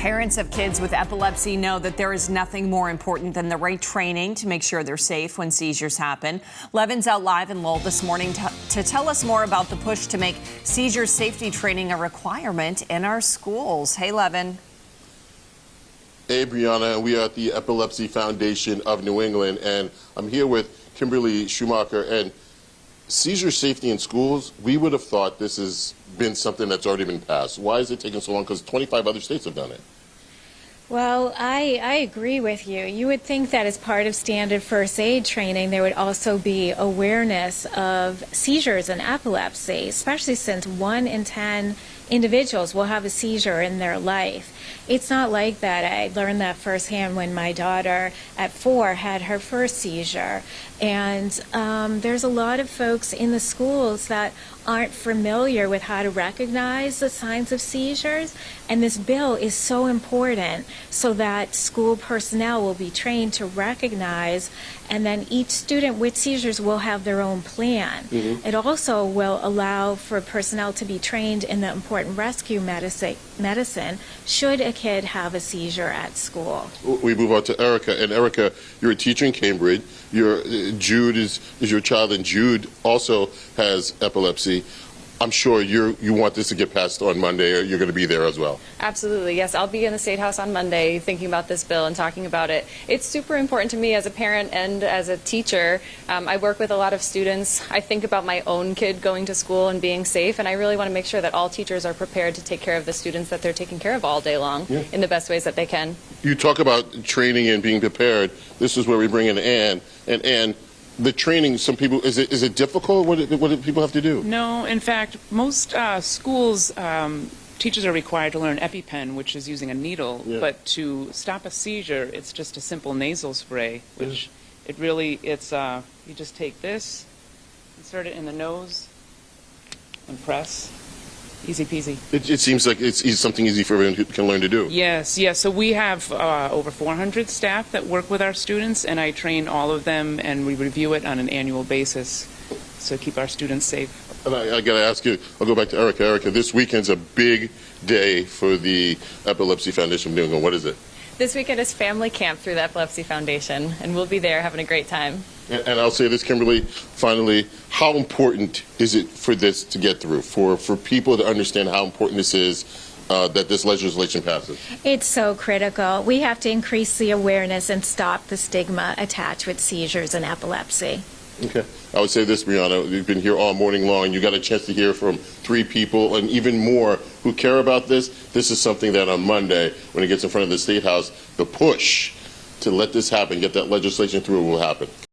Parents of kids with epilepsy know that there is nothing more important than the right training to make sure they're safe when seizures happen. Levin's out live in Lowell this morning to tell us more about the push to make seizure safety training a requirement in our schools. Hey, Levin. Hey, Brianna, and we are at the Epilepsy Foundation of New England, and I'm here with Kimberly Schumacher. And seizure safety in schools, we would have thought this has been something that's already been passed. Why is it taking so long? Because 25 other states have done it. Well, I agree with you. You would think that as part of standard first aid training, there would also be awareness of seizures and epilepsy, especially since 1 in 10 individuals will have a seizure in their life. It's not like that. I learned that firsthand when my daughter at 4 had her first seizure. And there's a lot of folks in the schools that aren't familiar with how to recognize the signs of seizures. And this bill is so important so that school personnel will be trained to recognize, and then each student with seizures will have their own plan. It also will allow for personnel to be trained in the important rescue medicine should a kid have a seizure at school. We move on to Erica. And Erica, you're a teacher in Cambridge. Jude is your child, and Jude also has epilepsy. I'm sure you want this to get passed on Monday, or you're going to be there as well. Absolutely, yes. I'll be in the State House on Monday thinking about this bill and talking about it. It's super important to me as a parent and as a teacher. I work with a lot of students. I think about my own kid going to school and being safe, and I really want to make sure that all teachers are prepared to take care of the students that they're taking care of all day long in the best ways that they can. You talk about training and being prepared. This is where we bring in Ann. And Ann, the training, some people, is it difficult? What do people have to do? No, in fact, most schools, teachers are required to learn EpiPen, which is using a needle, but to stop a seizure, it's just a simple nasal spray, which you just take this, insert it in the nose, and press. Easy peasy. It seems like it's something easy for everyone who can learn to do. Yes. So we have over 400 staff that work with our students, and I train all of them, and we review it on an annual basis to keep our students safe. And I got to ask you, I'll go back to Erica. Erica, this weekend's a big day for the Epilepsy Foundation of New England. What is it? This weekend is family camp through the Epilepsy Foundation, and we'll be there having a great time. And I'll say this, Kimberly, finally, how important is it for this to get through, for people to understand how important this is, that this legislation passes? It's so critical. We have to increase the awareness and stop the stigma attached with seizures and epilepsy. Okay. I would say this, Brianna, you've been here all morning long. You got a chance to hear from 3 people and even more who care about this. This is something that on Monday, when it gets in front of the State House, the push to let this happen, get that legislation through, will happen.